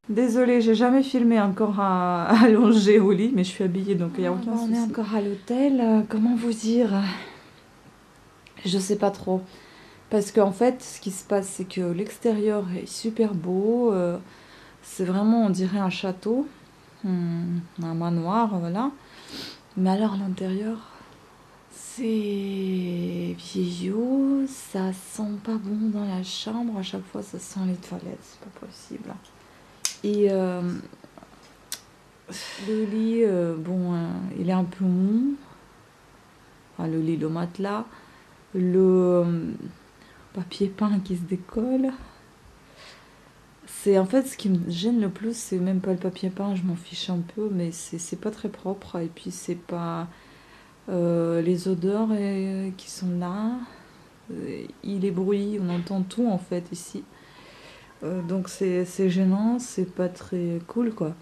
Désolée, j'ai jamais filmé encore allongée au lit, mais je suis habillée donc il n'y a aucun souci. On est encore à l'hôtel, comment vous dire? Je sais pas trop. Parce qu'en fait, ce qui se passe, c'est que l'extérieur est super beau. C'est vraiment, on dirait un château, un manoir, voilà. Mais alors, l'intérieur, c'est vieillot, ça sent pas bon dans la chambre. À chaque fois, ça sent les toilettes, c'est pas possible. Et le lit, bon, il est un peu mou. Enfin, le lit, le matelas. Le papier peint qui se décolle. C'est en fait ce qui me gêne le plus, c'est même pas le papier peint, je m'en fiche un peu, mais c'est pas très propre. Et puis c'est pas les odeurs qui sont là. Il est bruit, on entend tout en fait ici. Donc c'est gênant, c'est pas très cool quoi.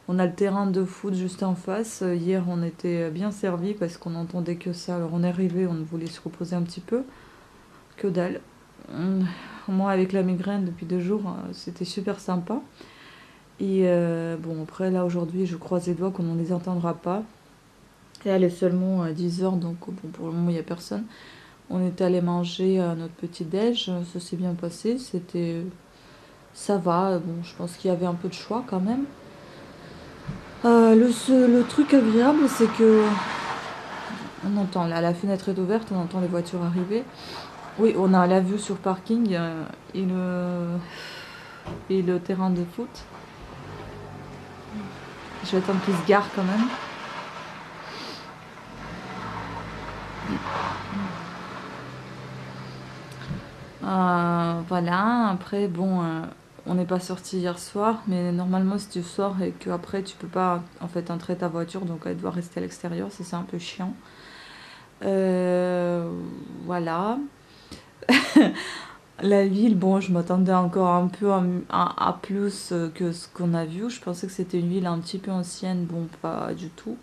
On a le terrain de foot juste en face. Hier on était bien servi parce qu'on entendait que ça. Alors on est arrivé, on voulait se reposer un petit peu. Que dalle. Moi avec la migraine depuis 2 jours, c'était super sympa. Et bon, après, là, aujourd'hui, je croise les doigts qu'on ne les entendra pas. Et elle est seulement à 10h, donc bon, pour le moment, il n'y a personne. On est allé manger notre petit-déj, ça s'est bien passé, c'était... Ça va, bon, je pense qu'il y avait un peu de choix quand même. Le truc agréable, c'est que... On entend, là, la fenêtre est ouverte, on entend les voitures arriver. Oui, on a la vue sur le parking et le terrain de foot. Je vais attendre qu'il se gare quand même. Voilà, après, bon, on n'est pas sorti hier soir, mais normalement, si tu sors et que après tu peux pas en fait entrer ta voiture, donc elle doit rester à l'extérieur, ça c'est un peu chiant. Euh, voilà. La ville, bon, je m'attendais encore un peu à plus que ce qu'on a vu. Je pensais que c'était une ville un petit peu ancienne, bon, pas du tout.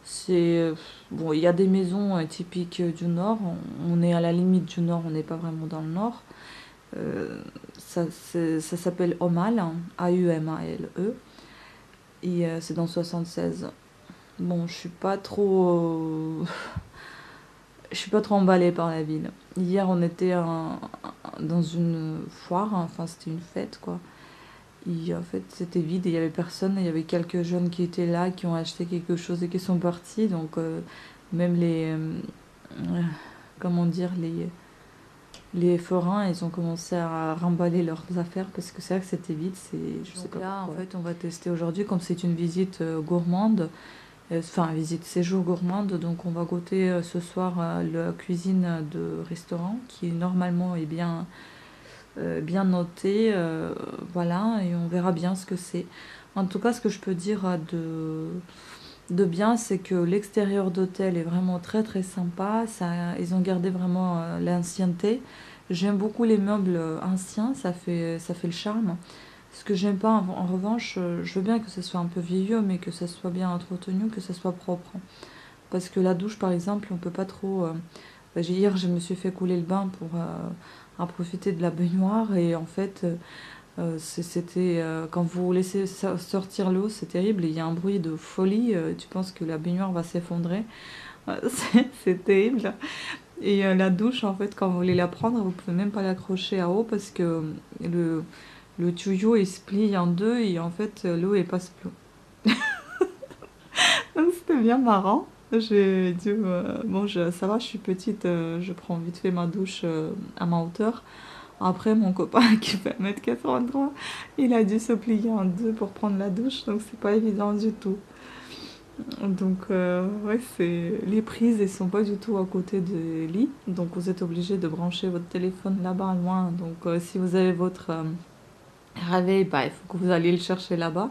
C'est bon, il y a des maisons typiques du nord. On est à la limite du nord, on n'est pas vraiment dans le nord. Ça s'appelle Aumale, hein, Aumale. Et c'est dans 76. Bon, je suis pas trop emballée par la ville. Hier, on était dans une foire, hein, enfin c'était une fête quoi. Et en fait, c'était vide et il y avait personne. Il y avait quelques jeunes qui étaient là, qui ont acheté quelque chose et qui sont partis. Donc même comment dire, les forains, ils ont commencé à remballer leurs affaires parce que c'est vrai que c'était vide. Je sais pas là, pourquoi. En fait, on va tester aujourd'hui, comme c'est une visite gourmande, enfin, visite séjour gourmande. Donc, on va goûter ce soir la cuisine de restaurant qui normalement est bien notée. Voilà, et on verra bien ce que c'est. En tout cas, ce que je peux dire de bien, c'est que l'extérieur d'hôtel est vraiment très très sympa. Ils ont gardé vraiment l'ancienneté. J'aime beaucoup les meubles anciens, ça fait le charme. Ce que j'aime pas, en revanche, je veux bien que ce soit un peu vieillot, mais que ça soit bien entretenu, que ça soit propre. Parce que la douche, par exemple, on peut pas trop. Hier, je me suis fait couler le bain pour en profiter de la baignoire, et en fait, c'était quand vous laissez sortir l'eau, c'est terrible. Il y a un bruit de folie. Tu penses que la baignoire va s'effondrer. C'est terrible. Et la douche, en fait, quand vous voulez la prendre, vous pouvez même pas l'accrocher à eau parce que le, le tuyau il se plie en deux et en fait l'eau elle passe plus. Donc c'était bien marrant. J'ai dit, bon, ça va, je suis petite, je prends vite fait ma douche à ma hauteur. Après, mon copain qui fait 1m83, il a dû se plier en deux pour prendre la douche, donc c'est pas évident du tout. Donc, ouais, les prises, elles sont pas du tout à côté des lits, donc vous êtes obligé de brancher votre téléphone là-bas, loin. Donc, si vous avez votre réveil, bah, il faut que vous alliez le chercher là-bas.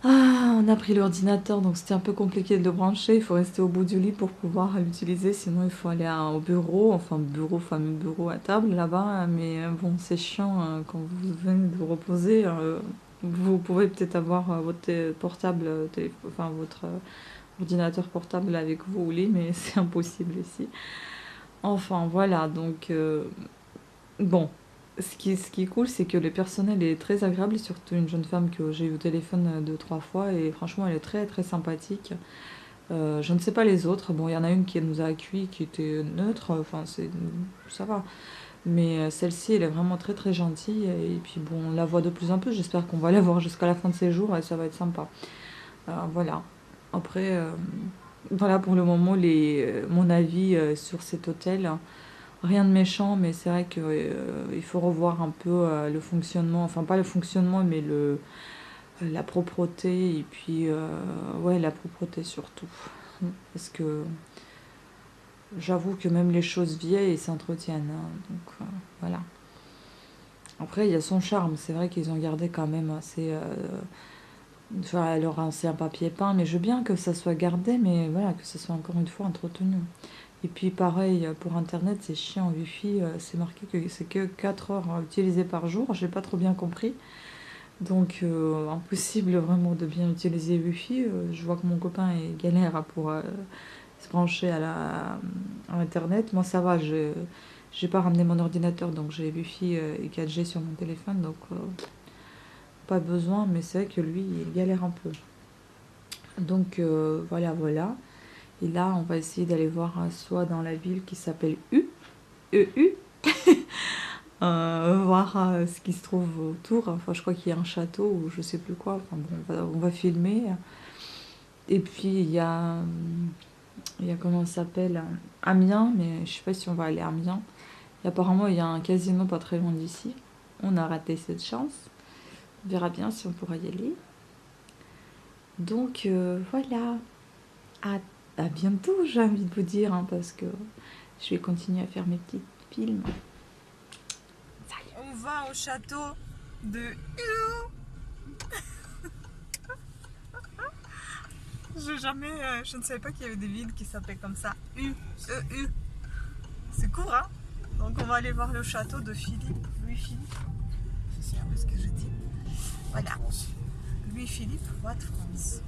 On a pris l'ordinateur, donc c'était un peu compliqué de le brancher. Il faut rester au bout du lit pour pouvoir l'utiliser. Sinon, il faut aller au bureau, enfin, bureau, fameux bureau à table là-bas. Mais bon, c'est chiant quand vous venez de vous reposer. Vous pouvez peut-être avoir votre portable, enfin, votre ordinateur portable avec vous au lit, mais c'est impossible ici. Enfin, voilà, donc bon. ce qui est cool, c'est que le personnel est très agréable, surtout une jeune femme que j'ai eu au téléphone 2, 3 fois, et franchement, elle est très très sympathique. Je ne sais pas les autres. Bon, il y en a une qui nous a accueillis, qui était neutre, enfin, ça va. Mais celle-ci, elle est vraiment très très gentille. Et puis bon, on la voit de plus en plus. J'espère qu'on va la voir jusqu'à la fin de ses jours et ça va être sympa. Voilà. Après, voilà pour le moment mon avis sur cet hôtel. Rien de méchant, mais c'est vrai qu'il faut revoir un peu le fonctionnement. Enfin, pas le fonctionnement, mais la propreté. Et puis, ouais, la propreté surtout. Parce que j'avoue que même les choses vieilles s'entretiennent, hein. Donc, voilà. Après, il y a son charme. C'est vrai qu'ils ont gardé quand même assez. Enfin, leur ancien papier peint, mais je veux bien que ça soit gardé, mais voilà, que ça soit encore une fois entretenu. Et puis, pareil, pour Internet, c'est chiant. Wi-Fi, c'est marqué que c'est que 4 heures utilisées par jour. J'ai pas trop bien compris. Donc, impossible vraiment de bien utiliser Wi-Fi. Je vois que mon copain est galère pour se brancher à Internet. Moi, ça va, j'ai pas ramené mon ordinateur, donc j'ai Wi-Fi et 4G sur mon téléphone, donc pas besoin, mais c'est vrai que lui, il galère un peu. Donc voilà, voilà. Et là, on va essayer d'aller voir soit dans la ville qui s'appelle EU, voir ce qui se trouve autour. Enfin, je crois qu'il y a un château ou je sais plus quoi. Enfin, bon, on va filmer. Et puis, il y a comment ça s'appelle, Amiens, mais je sais pas si on va aller à Amiens. Et apparemment, il y a un casino pas très loin d'ici. On a raté cette chance. On verra bien si on pourra y aller. Donc voilà. À bientôt, j'ai envie de vous dire, hein, parce que je vais continuer à faire mes petits films. Salut. On va au château de je ne savais pas qu'il y avait des villes qui s'appelaient comme ça. EU. C'est court, hein? Donc on va aller voir le château de Philippe. Louis-Philippe. C'est un peu ce que je dis. Voilà. Louis-Philippe, roi de France.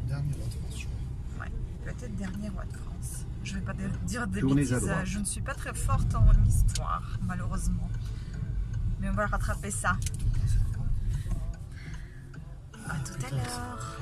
Dernier roi de France, je crois. Ouais, peut-être dernier roi de France. Je vais pas dire des Tournez à bêtises. droite. Je ne suis pas très forte en histoire, malheureusement. Mais on va rattraper ça. À tout à l'heure.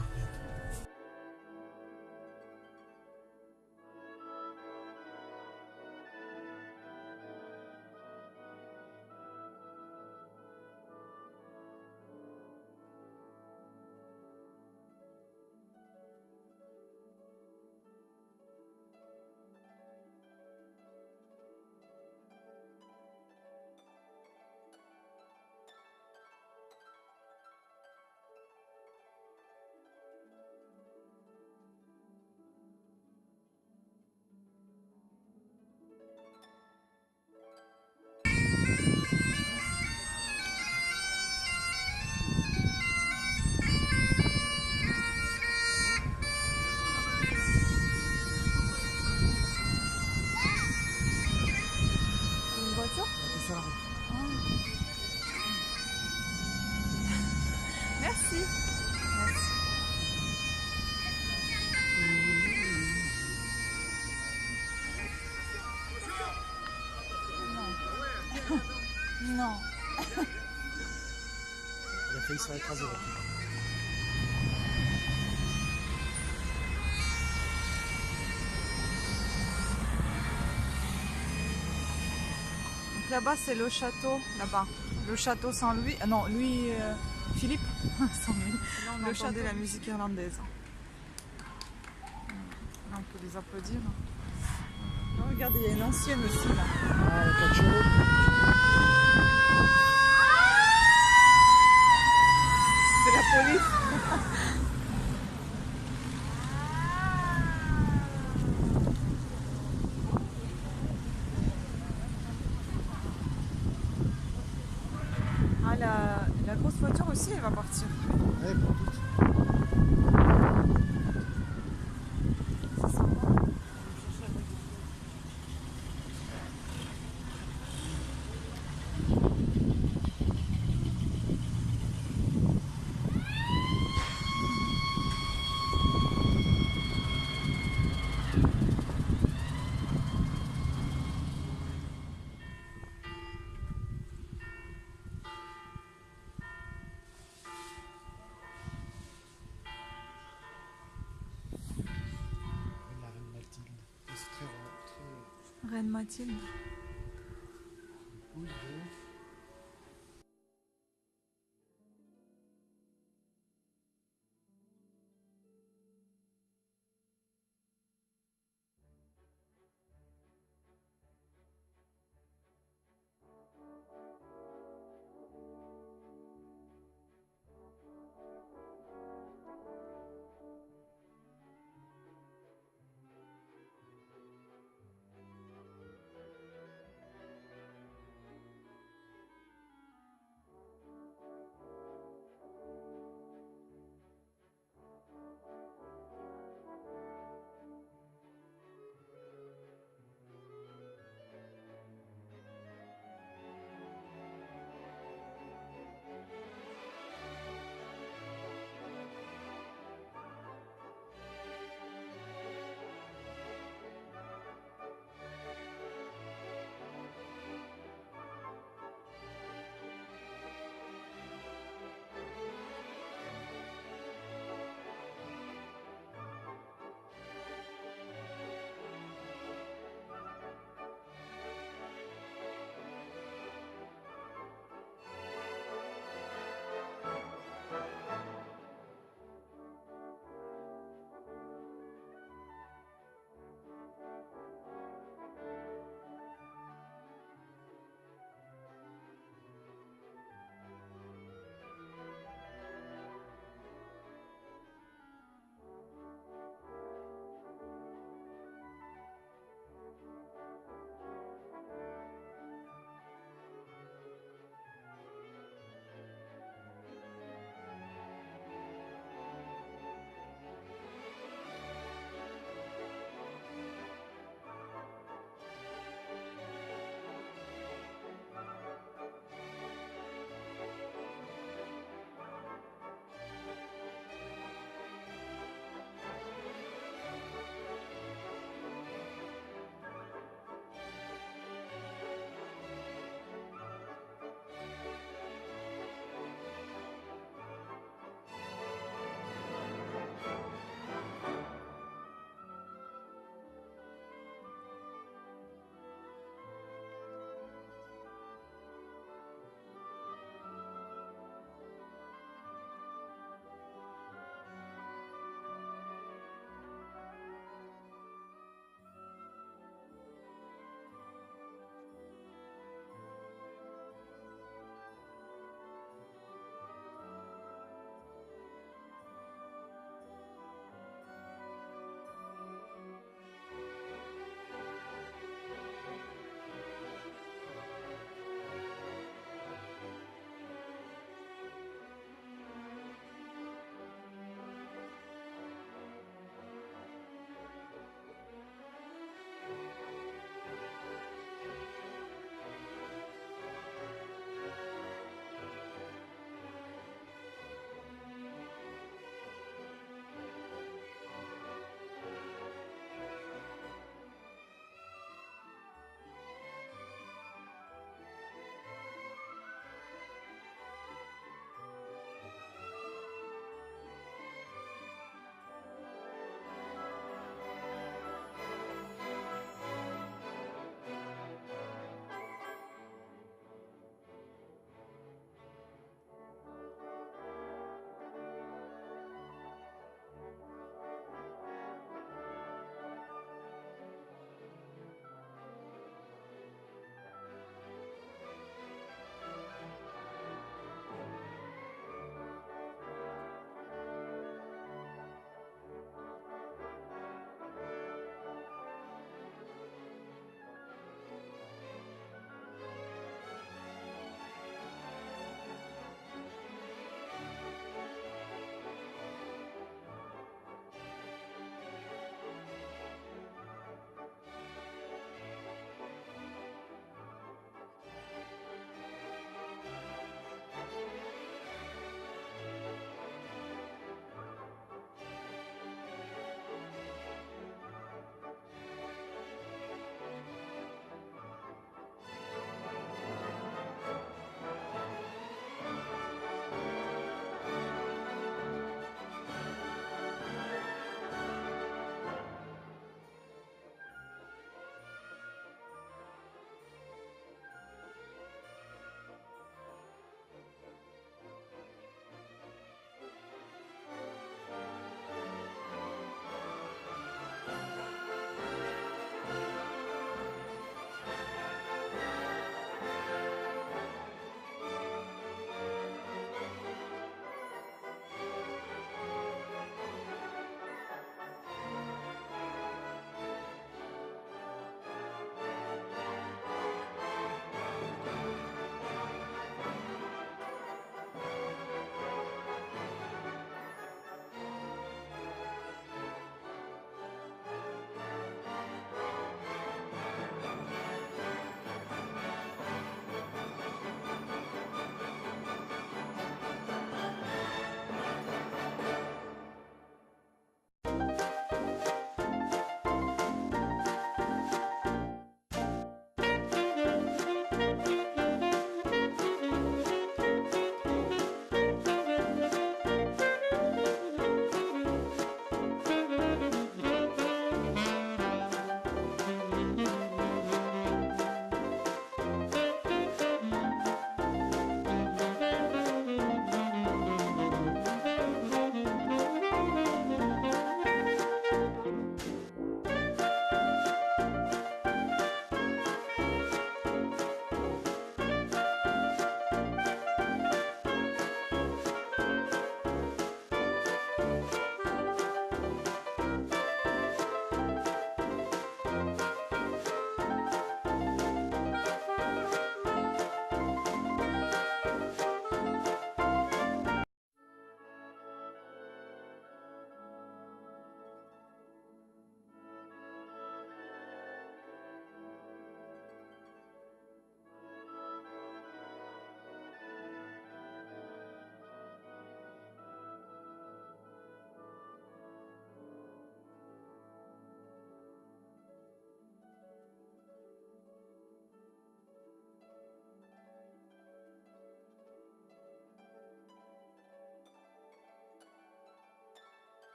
Merci. Merci. Non. Elle a failli se faire écraser. Donc là-bas, c'est le château, là-bas. Le château Saint-Louis. Non, Louis Philippe. Saint-Louis. Là, on entendait la musique irlandaise. Là, on peut les applaudir. Oh, regardez, il y a une ancienne aussi, là. Ah, la 4 chevaux. C'est la police. Ah, la grosse voiture aussi, elle va partir. Ouais, pour toutes. C'est sympa. Reine Mathilde. Oui,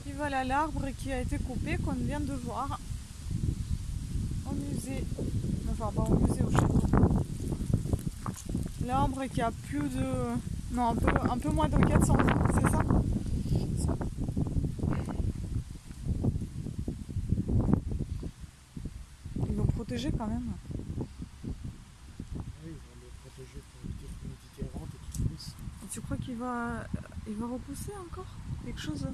Et voilà l'arbre qui a été coupé, qu'on vient de voir au musée. Enfin, pas au musée, au château. L'arbre qui a plus de... Non, un peu moins de 400 ans, c'est ça? Ils l'ont protégé quand même. Oui, ils vont le protéger pour éviter l'humidité errante et qu'il glisse. Et tu crois qu'il va repousser encore quelque chose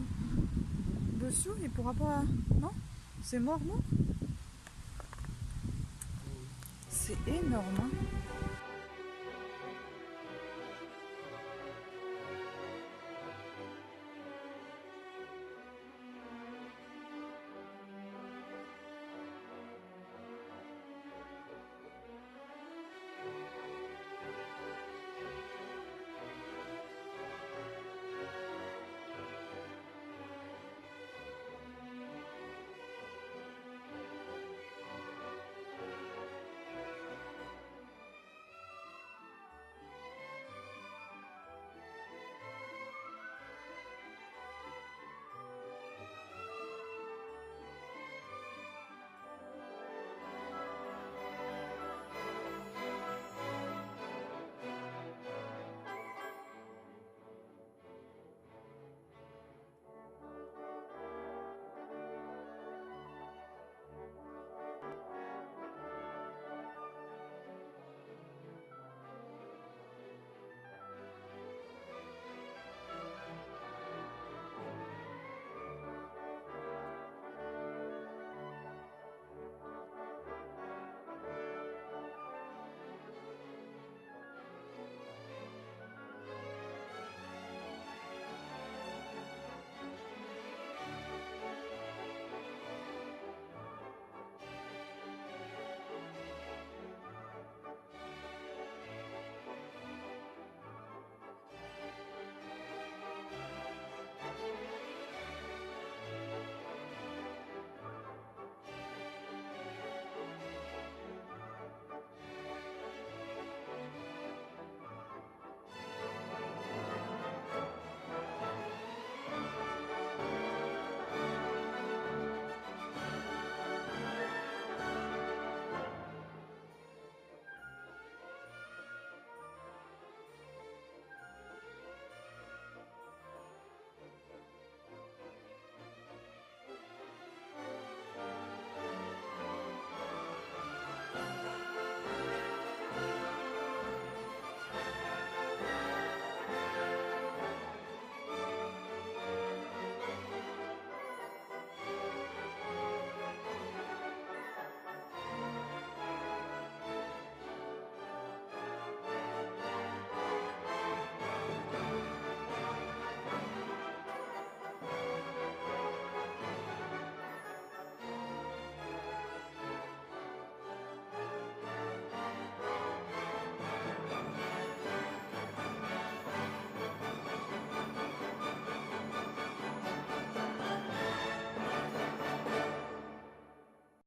dessus? Il pourra pas... Non? C'est mort, non? C'est énorme, hein?